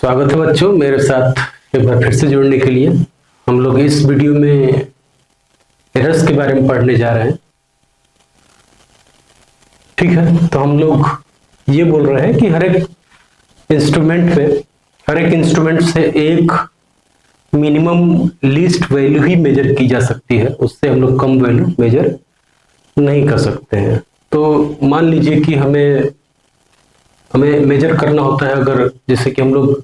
स्वागत है बच्चों, मेरे साथ एक बार फिर से जुड़ने के लिए। हम लोग इस वीडियो में एरर्स के बारे में पढ़ने जा रहे हैं। ठीक है, तो हम लोग ये बोल रहे हैं कि हर एक इंस्ट्रूमेंट से एक मिनिमम लीस्ट वैल्यू ही मेजर की जा सकती है, उससे हम लोग कम वैल्यू मेजर नहीं कर सकते हैं। तो मान लीजिए कि हमें मेजर करना होता है, अगर जैसे कि हम लोग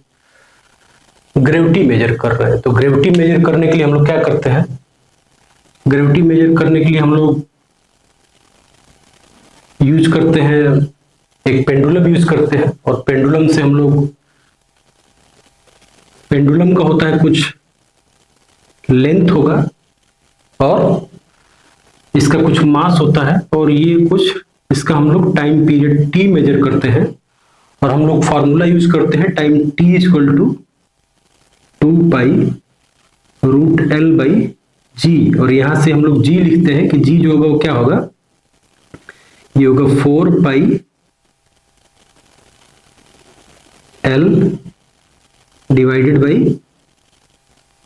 ग्रेविटी मेजर कर रहे हैं, तो ग्रेविटी मेजर करने के लिए हम लोग क्या करते हैं? ग्रेविटी मेजर करने के लिए हम लोग यूज करते हैं, एक पेंडुलम यूज करते हैं, और पेंडुलम से हम लोग, पेंडुलम का होता है कुछ लेंथ होगा और इसका कुछ मास होता है, और ये कुछ इसका हम लोग टाइम पीरियड टी मेजर करते हैं, और हम लोग फॉर्मूला यूज करते हैं time T equal to 2π√L/g, और यहां से हम लोग g लिखते हैं कि g जो होगा वो क्या होगा, ये होगा 4πL divided by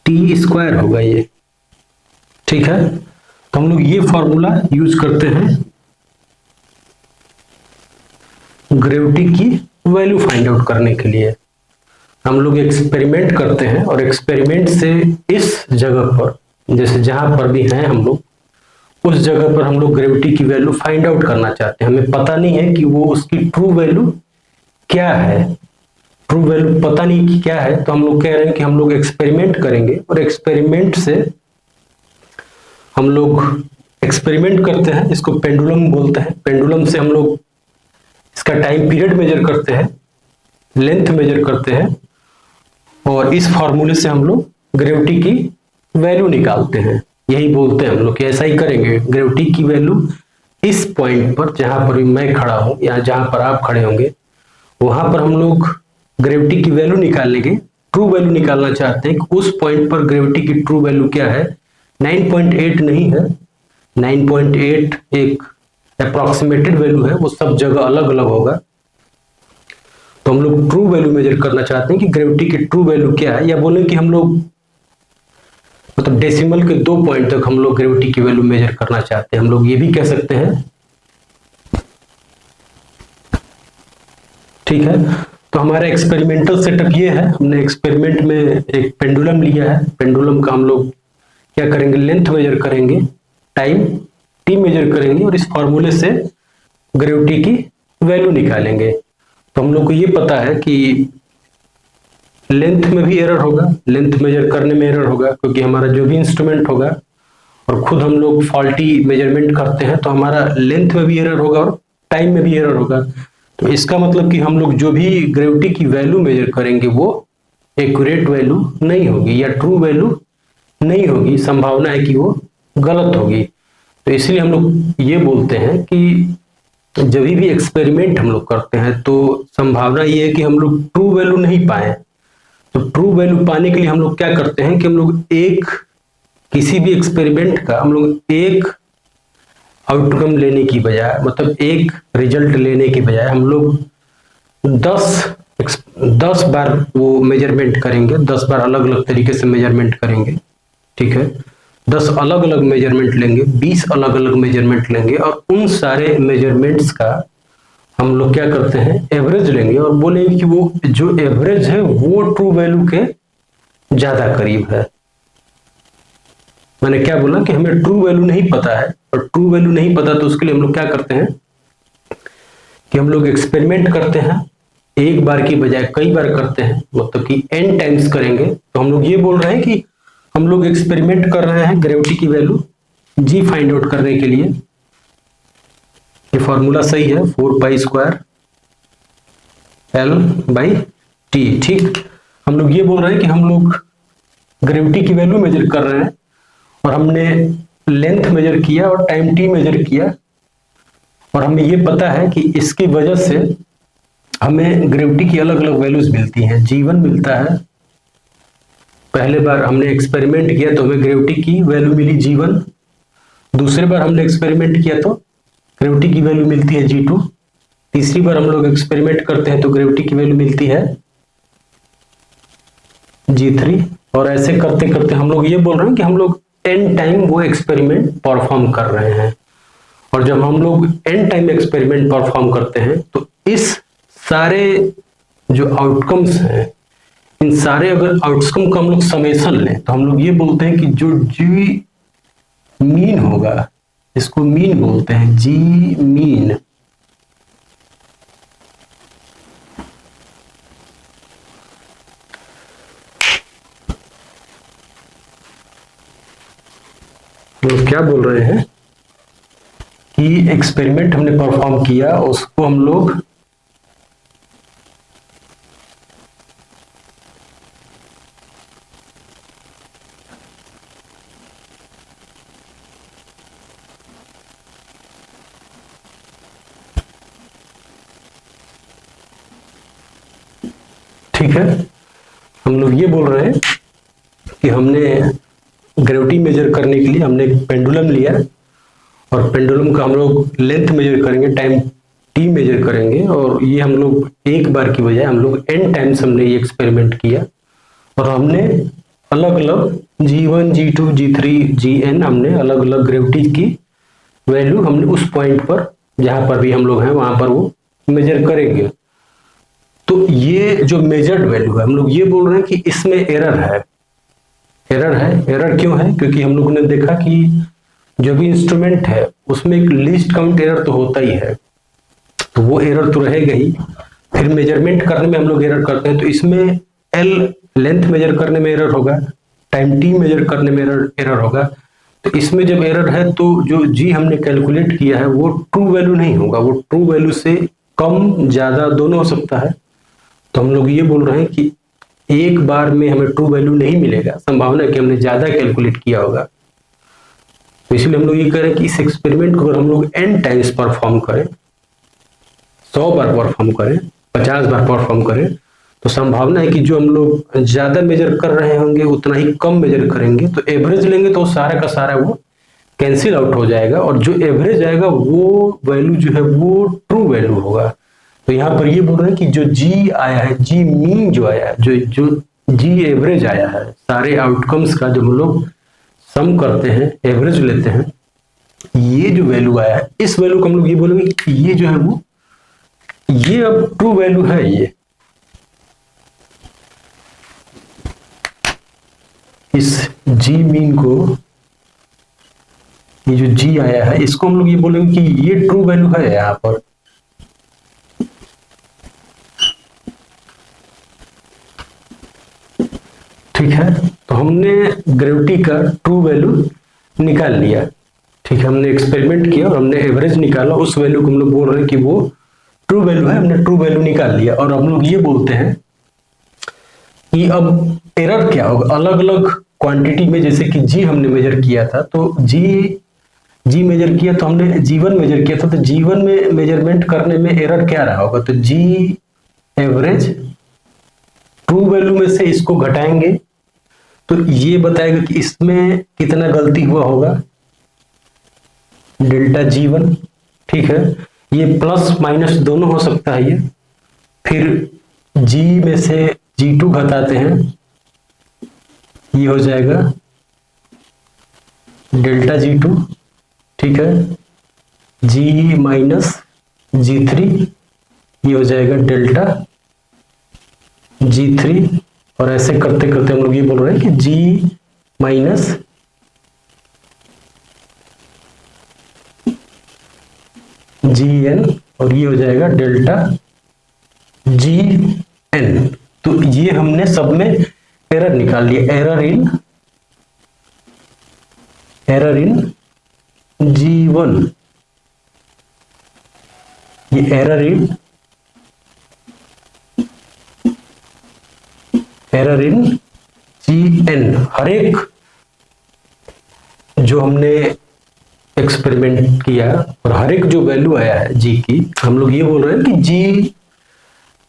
T square होगा ये। ठीक है, तो हम लोग ये फॉर्मूला यूज करते हैं ग्रेविटी की वैल्यू फाइंड आउट करने के लिए। हम लोग एक्सपेरिमेंट करते हैं, और एक्सपेरिमेंट से इस जगह पर, जैसे जहां पर भी हैं हम लोग, उस जगह पर हम लोग ग्रेविटी की वैल्यू फाइंड आउट करना चाहते हैं। हमें पता नहीं है कि वो उसकी ट्रू वैल्यू क्या है, ट्रू वैल्यू पता नहीं कि क्या है, तो हम लोग कह रहे हैं कि हम लोग एक्सपेरिमेंट करेंगे, और एक्सपेरिमेंट से हम लोग एक्सपेरिमेंट करते हैं, इसको पेंडुलम बोलते हैं। पेंडुलम से हम लोग इसका टाइम पीरियड मेजर करते हैं, लेंथ मेजर करते हैं, और इस फॉर्मूले से हम लोग ग्रेविटी की वैल्यू निकालते हैं। यही बोलते हैं हम लोग कि ऐसा ही करेंगे। ग्रेविटी की वैल्यू इस पॉइंट पर, जहां पर मैं खड़ा हूं या जहां पर आप खड़े होंगे, वहां पर हम लोग ग्रेविटी की वैल्यू निकालेंगे, ट्रू वैल्यू निकालना चाहते हैं कि उस पॉइंट पर ग्रेविटी की ट्रू वैल्यू क्या है। 9.8 नहीं है, 9.8 एक अप्रॉक्सीमेटेड वैल्यू है, वो सब जगह अलग अलग होगा। तो हम लोग ट्रू वैल्यू मेजर करना चाहते हैं कि ग्रेविटी की ट्रू वैल्यू क्या है, या बोले कि हम लोग मतलब डेसिमल के 2 पॉइंट तक हम लोग ग्रेविटी की वैल्यू मेजर करना चाहते हैं। हम लोग ये भी कह सकते हैं। ठीक है, तो हमारा एक्सपेरिमेंटल सेटअप ये है। हमने एक्सपेरिमेंट में एक पेंडुलम लिया है। पेंडुलम का हम लोग क्या करेंगे, लेंथ मेजर करेंगे, टाइम टी मेजर करेंगे, और इस फॉर्मूले से ग्रेविटी की वैल्यू निकालेंगे। तो हम लोग को ये पता है कि लेंथ में भी एरर होगा, लेंथ मेजर करने में एरर होगा, क्योंकि हमारा जो भी इंस्ट्रूमेंट होगा, और खुद हम लोग फॉल्टी मेजरमेंट करते हैं, तो हमारा लेंथ में भी एरर होगा और टाइम में भी एरर होगा। तो इसका मतलब कि हम लोग जो भी ग्रेविटी की वैल्यू मेजर करेंगे वो एक्यूरेट वैल्यू नहीं होगी, या ट्रू वैल्यू नहीं होगी, संभावना है कि वो गलत होगी। तो इसलिए हम लोग ये बोलते हैं कि जब भी एक्सपेरिमेंट हम लोग करते हैं, तो संभावना ये है कि हम लोग ट्रू वैल्यू नहीं पाए। तो ट्रू वैल्यू पाने के लिए हम लोग क्या करते हैं कि हम लोग किसी भी एक्सपेरिमेंट का हम लोग एक आउटकम लेने की बजाय, मतलब एक रिजल्ट लेने की बजाय, हम लोग 10 बार वो मेजरमेंट करेंगे, 10 बार अलग अलग तरीके से मेजरमेंट करेंगे। ठीक है, 10 अलग अलग मेजरमेंट लेंगे, 20 अलग अलग मेजरमेंट लेंगे, और उन सारे मेजरमेंट्स का हम लोग क्या करते हैं, एवरेज लेंगे, और बोलेंगे कि वो जो एवरेज है वो ट्रू वैल्यू के ज्यादा करीब है। मैंने क्या बोला कि हमें ट्रू वैल्यू नहीं पता है, और ट्रू वैल्यू नहीं पता तो उसके लिए हम लोग क्या करते हैं कि हम लोग एक्सपेरिमेंट करते हैं, एक बार की बजाय कई बार करते हैं, मतलब कि n टाइम्स करेंगे। तो हम लोग ये बोल रहे हैं कि हम लोग एक्सपेरिमेंट कर रहे हैं ग्रेविटी की वैल्यू g फाइंड आउट करने के लिए। ये फॉर्मूला सही है, 4π²L/t। ठीक, हम लोग ये बोल रहे हैं कि हम लोग ग्रेविटी की वैल्यू मेजर कर रहे हैं, और हमने लेंथ मेजर किया और टाइम t मेजर किया, और हमें ये पता है कि इसकी वजह से हमें ग्रेविटी की अलग अलग वैल्यूज मिलती हैं। g1 मिलता है, पहले बार हमने एक्सपेरिमेंट किया तो हमें ग्रेविटी की वैल्यू मिली g1, दूसरे बार हमने एक्सपेरिमेंट किया तो ग्रेविटी की वैल्यू मिलती है g2, तीसरी बार हम लोग एक्सपेरिमेंट करते हैं तो ग्रेविटी की वैल्यू मिलती है G3, और ऐसे करते करते हम लोग ये बोल रहे हैं कि हम लोग n टाइम वो एक्सपेरिमेंट परफॉर्म कर रहे हैं। और जब हम लोग n टाइम एक्सपेरिमेंट परफॉर्म करते हैं तो इस सारे जो आउटकम्स हैं, इन सारे अगर आउटकम का हम लोग समेशन लें तो हम लोग ये बोलते हैं कि जो जी मीन होगा, इसको मीन बोलते हैं, जी मीन। तो क्या बोल रहे हैं कि एक्सपेरिमेंट हमने परफॉर्म किया, उसको हम लोग ठीक है, हम लोग ये बोल रहे हैं कि हमने ग्रेविटी मेजर करने के लिए हमने एक पेंडुलम लिया, और पेंडुलम का हम लोग लेंथ मेजर करेंगे, टाइम टी मेजर करेंगे, और ये हम लोग एक बार की बजाय हम लोग n टाइम्स हमने ये एक्सपेरिमेंट किया, और हमने अलग अलग G1, G2, G3, Gn हमने अलग अलग ग्रेविटी की वैल्यू हमने उस पॉइंट पर जहां पर भी हम लोग हैं वहां पर वो मेजर करेंगे। तो ये जो मेजर्ड वैल्यू है, हम लोग ये बोल रहे हैं कि इसमें एरर है। एरर क्यों है? क्योंकि हम लोगों ने देखा कि जो भी इंस्ट्रूमेंट है उसमें एक लीस्ट काउंट एरर तो होता ही है, तो वो एरर तो रहेगा ही। फिर मेजरमेंट करने में हम लोग एरर करते हैं, तो इसमें एल लेंथ मेजर करने में एरर होगा, टाइम टी मेजर करने में एरर होगा। तो इसमें जब एरर है तो जो जी हमने कैलकुलेट किया है वो ट्रू वैल्यू नहीं होगा, वो ट्रू वैल्यू से कम ज्यादा दोनों हो सकता है। तो हम लोग ये बोल रहे हैं कि एक बार में हमें ट्रू वैल्यू नहीं मिलेगा, संभावना है कि हमने ज्यादा कैलकुलेट किया होगा। तो इसलिए हम लोग ये करें कि इस एक्सपेरिमेंट को अगर हम लोग n टाइम्स परफॉर्म करें, 100 बार परफॉर्म करें, 50 बार परफॉर्म करें, तो संभावना है कि जो हम लोग ज्यादा मेजर कर रहे होंगे उतना ही कम मेजर करेंगे, तो एवरेज लेंगे तो सारा का सारा वो कैंसिल आउट हो जाएगा, और जो एवरेज आएगा वो वैल्यू जो है वो ट्रू वैल्यू होगा। तो यहाँ पर ये बोल रहे हैं कि जो जी आया है, जी मीन जो आया है, जो जी एवरेज आया है, सारे आउटकम्स का जब हम लोग सम करते हैं, एवरेज लेते हैं, ये जो वैल्यू आया है, इस वैल्यू को हम लोग ये बोलेंगे कि ये जो है वो ये अब ट्रू वैल्यू है। ये इस जी मीन को, ये जो जी आया है, इसको हम लोग ये बोलेंगे कि ये ट्रू वैल्यू है यहां पर। ठीक है, तो हमने ग्रेविटी का ट्रू वैल्यू निकाल लिया। ठीक है, हमने एक्सपेरिमेंट किया और हमने एवरेज निकाला, उस वैल्यू को हम लोग बोल रहे हैं कि वो ट्रू वैल्यू है, हमने ट्रू वैल्यू निकाल लिया। और हम लोग ये बोलते हैं कि अब एरर क्या होगा अलग अलग क्वांटिटी में। जैसे कि जी हमने मेजर किया था, तो जी मेजर किया, तो हमने G1 मेजर किया था, तो G1 में मेजरमेंट करने में एरर क्या रहा होगा? तो जी एवरेज ट्रू वैल्यू में से इसको घटाएंगे तो ये बताएगा कि इसमें कितना गलती हुआ होगा, डेल्टा G1। ठीक है, ये प्लस माइनस दोनों हो सकता है ये। फिर G में से G2 घटाते हैं, ये हो जाएगा डेल्टा G2। ठीक है, G माइनस G3, ये हो जाएगा डेल्टा G3। और ऐसे करते करते हम लोग ये बोल रहे हैं कि G माइनस Gn, और ये हो जाएगा डेल्टा Gn। तो ये हमने सब में एरर निकाल लिया, एरर इन G1, ये एरर इन Gn। हर एक जो हमने एक्सपेरिमेंट किया और हर एक जो वैल्यू आया है जी की, हम लोग ये बोल रहे हैं कि जी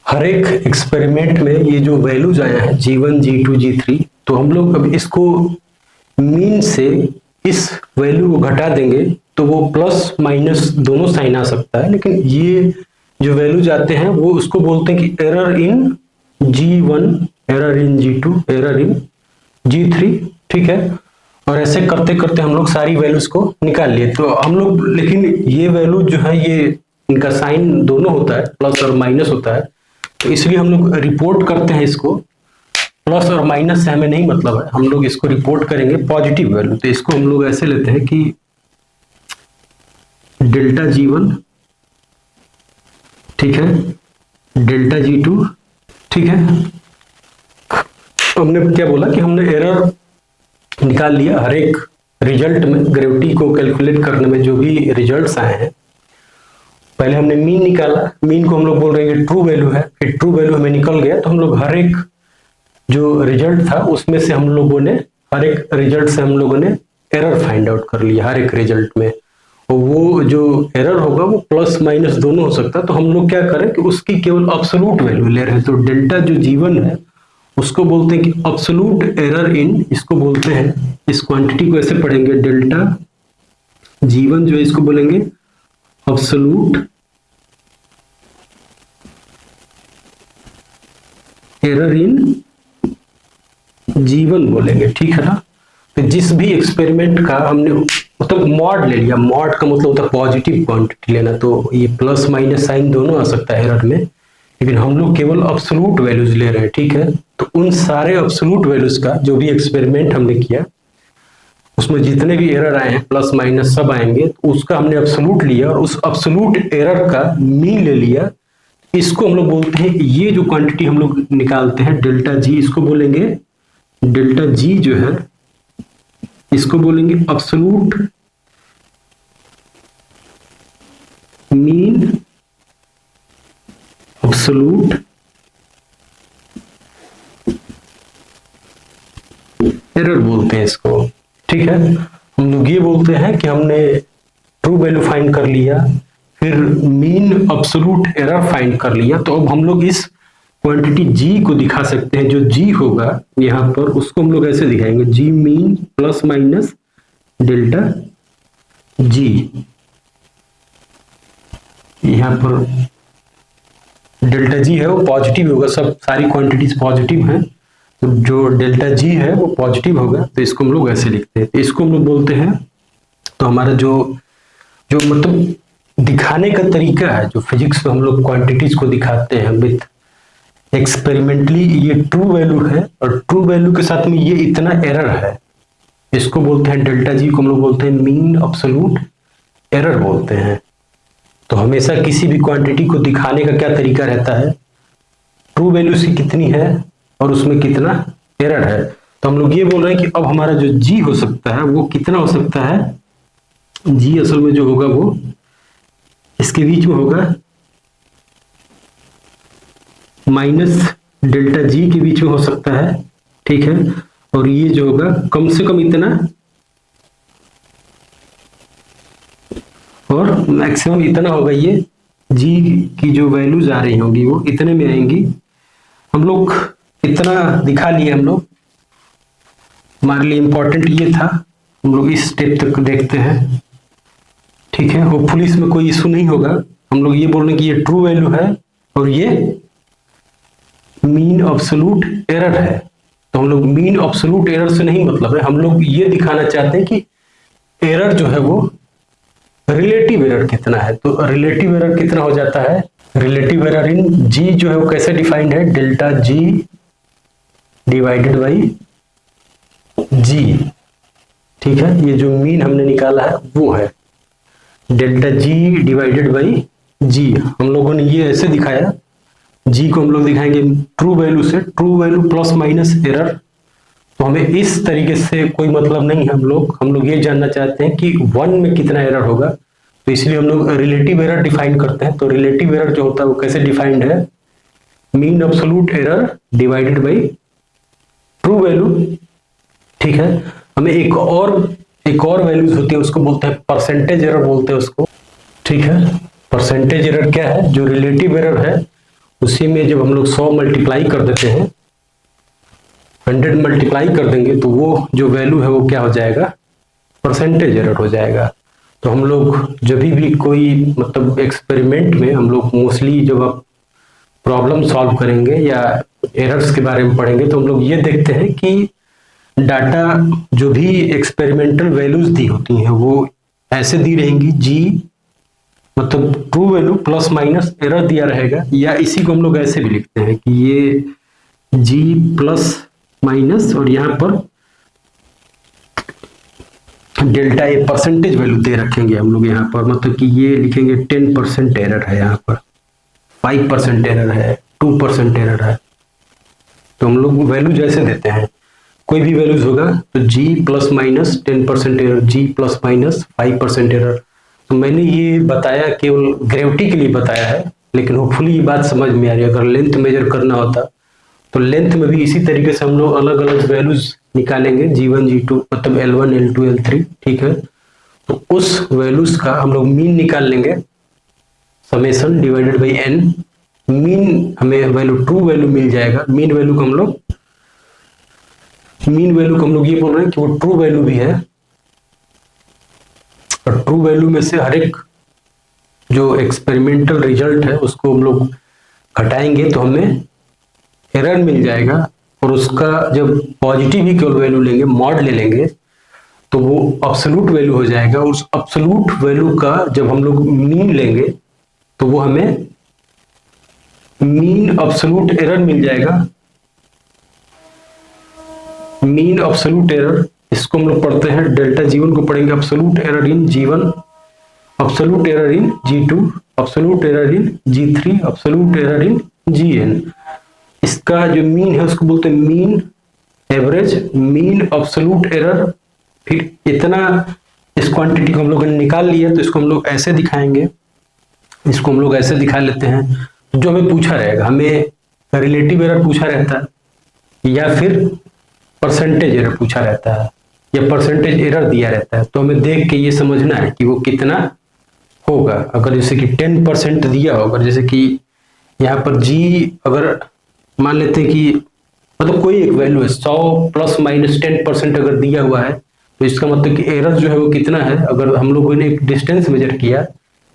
हर एक एक्सपेरिमेंट में ये जो वैल्यूज आया है G1, G2, G3, तो हम लोग अब इसको मीन से इस वैल्यू को घटा देंगे तो वो प्लस माइनस दोनों साइन आ सकता है। लेकिन ये जो वैल्यूज आते हैं वो उसको बोलते हैं कि error in G1 error in G2, error in G3, ठीक है। और ऐसे करते करते हम लोग सारी वैल्यूज को निकाल लिए। तो हम लोग, लेकिन ये वैल्यू जो है ये इनका साइन दोनों होता है, प्लस और माइनस होता है, तो इसलिए हम लोग रिपोर्ट करते हैं इसको। प्लस और माइनस से हमें नहीं मतलब है, हम लोग इसको रिपोर्ट करेंगे पॉजिटिव वैल्यू। तो इसको हम लोग ऐसे लेते हैं कि डेल्टा G1, ठीक है, डेल्टा G2, ठीक है। हमने क्या बोला कि हमने एरर निकाल लिया हर एक रिजल्ट में, ग्रेविटी को कैलकुलेट करने में जो भी रिजल्ट्स आए हैं। पहले हमने मीन निकाला, मीन को हम लोग बोल रहे हैं कि ट्रू वैल्यू है, फिर ट्रू वैल्यू हमें निकल गया तो हम लोग हर एक जो रिजल्ट था उसमें से हम लोगों ने, हर एक रिजल्ट से हम लोगों ने एरर फाइंड आउट कर लिया हर एक रिजल्ट में। और वो जो एरर होगा वो प्लस माइनस दोनों हो सकता है। तो हम लोग क्या करें कि उसकी केवल अब्सोल्यूट वैल्यू ले रहे हैं। तो डेल्टा जो G1 है उसको बोलते हैं कि अब्सोल्यूट एरर इन, इसको बोलते हैं, इस क्वांटिटी को ऐसे पढ़ेंगे, डेल्टा G1 जो है इसको बोलेंगे अब्सोल्यूट एरर इन G1 बोलेंगे, ठीक है ना। तो जिस भी एक्सपेरिमेंट का हमने मतलब मॉड ले लिया, मॉड का मतलब होता है पॉजिटिव क्वांटिटी लेना, तो ये प्लस माइनस साइन दोनों आ सकता है एरर में, लेकिन हम लोग केवल अब्सोल्यूट वैल्यूज ले रहे हैं, ठीक है। तो उन सारे अब्सोल्यूट वैल्यूज का जो भी एक्सपेरिमेंट हमने किया उसमें जितने भी एरर आए हैं प्लस माइनस सब आएंगे, तो उसका हमने अब्सोल्यूट लिया और उस अब्सोल्यूट एरर का मीन ले लिया। इसको हम लोग बोलते हैं, ये जो क्वांटिटी हम लोग निकालते हैं डेल्टा G, इसको बोलेंगे डेल्टा G जो है इसको बोलेंगे अब्सोल्यूट मीन, अब्सोल्यूट एरर बोलते हैं इसको, ठीक है। हम लोग ये बोलते हैं कि हमने ट्रू वैल्यू फाइंड कर लिया, फिर मीन अब्सोल्यूट एरर फाइंड कर लिया, तो अब हम लोग इस क्वांटिटी G को दिखा सकते हैं। जो G होगा यहाँ पर उसको हम लोग ऐसे दिखाएंगे, G mean plus minus delta G। यहाँ पर डेल्टा G है वो पॉजिटिव होगा, सब सारी क्वांटिटीज पॉजिटिव हैं, तो जो डेल्टा G है वो पॉजिटिव होगा, तो इसको हम लोग ऐसे लिखते हैं। तो इसको हम लोग बोलते हैं, तो हमारा जो जो मतलब दिखाने का तरीका है, जो फिजिक्स में हम लोग क्वांटिटीज को दिखाते हैं विथ एक्सपेरिमेंटली, ये ट्रू वैल्यू है और ट्रू वैल्यू के साथ में ये इतना एरर है, इसको बोलते हैं डेल्टा G को हम लोग बोलते हैं मीन अब्सोल्यूट एरर बोलते हैं। तो हमेशा किसी भी क्वांटिटी को दिखाने का क्या तरीका रहता है, ट्रू वैल्यू से कितनी है और उसमें कितना एरर है। तो हम लोग ये बोल रहे हैं कि अब हमारा जो G हो सकता है वो कितना हो सकता है, G असल में जो होगा वो इसके बीच में होगा, माइनस डेल्टा G के बीच में हो सकता है, ठीक है। और ये जो होगा कम से कम इतना और मैक्सिमम इतना होगा। ये G की जो वैल्यूज आ रही होंगी वो इतने में आएंगी। हम लोग इतना दिखा लिए, हम लोग, हमारे लिए इंपॉर्टेंट ये था। हम लोग इस स्टेप तक देखते हैं, ठीक है। होपफुली इसमें कोई इशू नहीं होगा। हम लोग ये बोल रहे हैं कि ये ट्रू वैल्यू है और ये मीन अब्सोल्यूट एरर है। तो हम लोग मीन अब्सोल्यूट एरर से नहीं मतलब है, हम लोग ये दिखाना चाहते हैं कि एरर जो है वो रिलेटिव एरर कितना है। तो रिलेटिव एरर कितना हो जाता है, रिलेटिव एरर इन G जो है वो कैसे डिफाइंड है, delta G divided by G, ठीक है। ये जो मीन हमने निकाला है वो है delta G divided by G। हम लोगों ने ये ऐसे दिखाया, G को हम लोग दिखाएंगे ट्रू वैल्यू से, true value plus minus error. तो हमें इस तरीके से कोई मतलब नहीं है, हम लोग ये जानना चाहते हैं कि 1 में कितना एरर होगा। तो इसलिए हम लोग रिलेटिव एरर डिफाइन करते हैं। तो रिलेटिव एरर जो होता है वो कैसे डिफाइंड है, mean absolute error divided by true value, ठीक है। हमें एक और वैल्यूज होती है, उसको बोलते हैं परसेंटेज एरर बोलते हैं उसको, ठीक है। परसेंटेज एरर क्या है, जो रिलेटिव एरर है उसी में जब हम लोग 100 मल्टीप्लाई कर देते हैं, 100 मल्टीप्लाई कर देंगे तो वो जो वैल्यू है वो क्या हो जाएगा, परसेंटेज एरर हो जाएगा। तो हम लोग जब भी कोई मतलब एक्सपेरिमेंट में हम लोग मोस्टली जब आप प्रॉब्लम सॉल्व करेंगे या एरर्स के बारे में पढ़ेंगे तो हम लोग ये देखते हैं कि डाटा जो भी एक्सपेरिमेंटल वैल्यूज दी होती हैं वो ऐसे दी रहेंगी, जी मतलब true value plus minus error दिया रहेगा, या इसी को हम लोग ऐसे भी लिखते हैं कि ये जी प्लस माइनस और यहाँ पर डेल्टा ए परसेंटेज वैल्यू दे रखेंगे हम लोग यहाँ पर, मतलब कि ये लिखेंगे 10% एरर है, यहाँ पर 5% एरर है, 2% एरर है। तो हम लोग वैल्यू जैसे देते हैं, कोई भी वैल्यूज होगा तो जी प्लस माइनस 10% एरर, जी प्लस माइनस 5% एरर। तो मैंने ये बताया केवल ग्रेविटी के लिए बताया है, लेकिन होपफुली ये बात समझ में आ रही है। अगर लेंथ मेजर करना होता तो लेंथ में भी इसी तरीके से हम लोग अलग अलग वैल्यूज निकालेंगे, G1 G2 मतलब L1 L2 L3, ठीक है। तो उस वैल्यूज का हम लोग मीन निकाल लेंगे, summation divided by n। Mean हमें वैल्यू ट्रू वैल्यू मिल जाएगा। मीन वैल्यू को हम लोग ये बोल रहे हैं कि वो ट्रू वैल्यू भी है, और ट्रू वैल्यू में से हर एक जो एक्सपेरिमेंटल रिजल्ट है उसको हम लोग घटाएंगे तो हमें एरर मिल जाएगा, और उसका जब पॉजिटिव ही केवल वैल्यू लेंगे, मॉड ले लेंगे, तो वो अब्सोल्यूट वैल्यू हो जाएगा। उस अब्सोल्यूट वैल्यू का जब हम लोग मीन लेंगे तो वो हमें मीन अब्सोल्यूट एरर मिल जाएगा। मीन अब्सोल्यूट एरर, इसको हम लोग पढ़ते हैं डेल्टा G1 को पढ़ेंगे absolute error in G1, absolute error in G2, absolute error in G3, absolute error in Gn। इसका जो मीन है उसको बोलते हैं mean average, mean absolute error. फिर इतना इस क्वांटिटी को हम लोगों ने निकाल लिया तो इसको हम लोग ऐसे दिखाएंगे, इसको हम लोग ऐसे दिखा लेते हैं। जो हमें पूछा रहेगा, हमें रिलेटिव एरर पूछा रहता है या फिर परसेंटेज एरर पूछा रहता है या परसेंटेज एरर दिया रहता है, तो हमें देख के ये समझना है कि वो कितना होगा। अगर जैसे कि 10% दिया होगा, जैसे कि यहाँ पर जी अगर मान लेते हैं कि मतलब कोई एक वैल्यू है 100 प्लस माइनस 10% अगर दिया हुआ है, तो इसका मतलब कि एरर जो है वो कितना है। अगर हम लोगों ने एक डिस्टेंस मेजर किया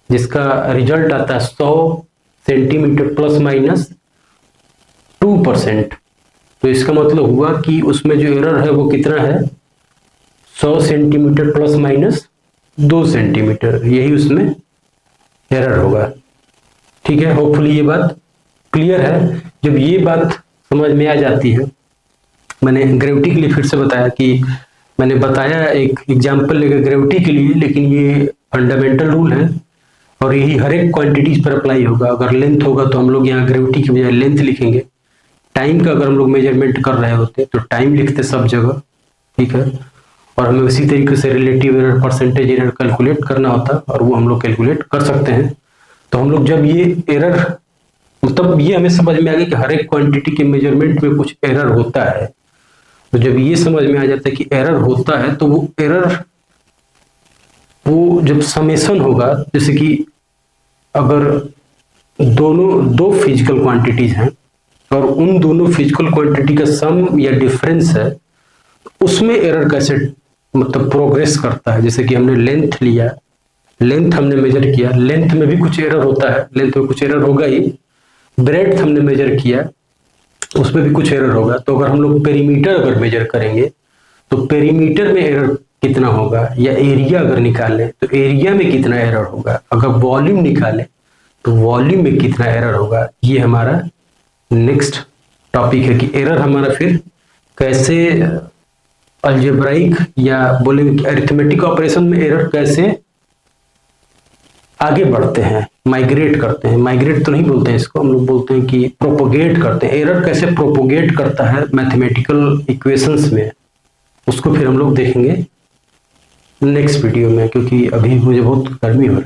जिसका रिजल्ट आता है 100 सेंटीमीटर प्लस माइनस 2%, तो इसका मतलब हुआ कि उसमें जो एरर है वो कितना है 100 सेंटीमीटर प्लस माइनस 2 सेंटीमीटर, यही उसमें एरर होगा। ठीक है, होपफुली ये बात क्लियर है। जब ये बात समझ में आ जाती है, मैंने ग्रेविटी के लिए फिर से बताया कि मैंने बताया एक एग्जाम्पल लेकर ग्रेविटी के लिए, लेकिन ये फंडामेंटल रूल है और यही हर एक क्वांटिटीज पर अप्लाई होगा। अगर लेंथ होगा तो हम लोग यहाँ ग्रेविटी की बजाय लेंथ लिखेंगे। टाइम का अगर हम लोग मेजरमेंट कर रहे होते तो टाइम लिखते सब जगह, ठीक है। और हमें उसी तरीके से relative error, percentage error calculate करना होता और वो हम लोग कैलकुलेट कर सकते हैं। तो हम लोग जब ये एरर, मतलब ये हमें समझ में आ गया कि हर एक क्वांटिटी के मेजरमेंट में कुछ एरर होता है, तो जब ये समझ में आ जाता है कि एरर होता है तो वो एरर, वो जब समेशन होगा, जैसे कि अगर दो फिजिकल क्वांटिटीज हैं और उन दोनों फिजिकल क्वांटिटी का सम या डिफरेंस है, उसमें एरर कैसे मतलब प्रोग्रेस करता है। जैसे कि हमने लेंथ लिया, लेंथ हमने मेजर किया, लेंथ में भी कुछ एरर होता है, लेंथ में कुछ एरर होगा ही। ब्रेड्थ हमने मेजर किया, उसमें भी कुछ एरर होगा। तो अगर हम लोग पेरीमीटर अगर मेजर करेंगे तो पेरीमीटर में एरर कितना होगा, या एरिया अगर निकालें तो एरिया में कितना एरर होगा, अगर वॉल्यूम निकालें तो वॉल्यूम में कितना एरर होगा। ये हमारा नेक्स्ट टॉपिक है कि एरर हमारा फिर कैसे अलजेब्राइक या बोलेंगे अरिथमेटिक ऑपरेशन में एरर कैसे आगे बढ़ते हैं, माइग्रेट करते हैं। माइग्रेट तो नहीं बोलते हैं इसको, हम लोग बोलते हैं कि प्रोपोगेट करते हैं। एरर कैसे प्रोपोगेट करता है मैथमेटिकल इक्वेशंस में, उसको फिर हम लोग देखेंगे नेक्स्ट वीडियो में, क्योंकि अभी मुझे बहुत गर्मी हो रहा है।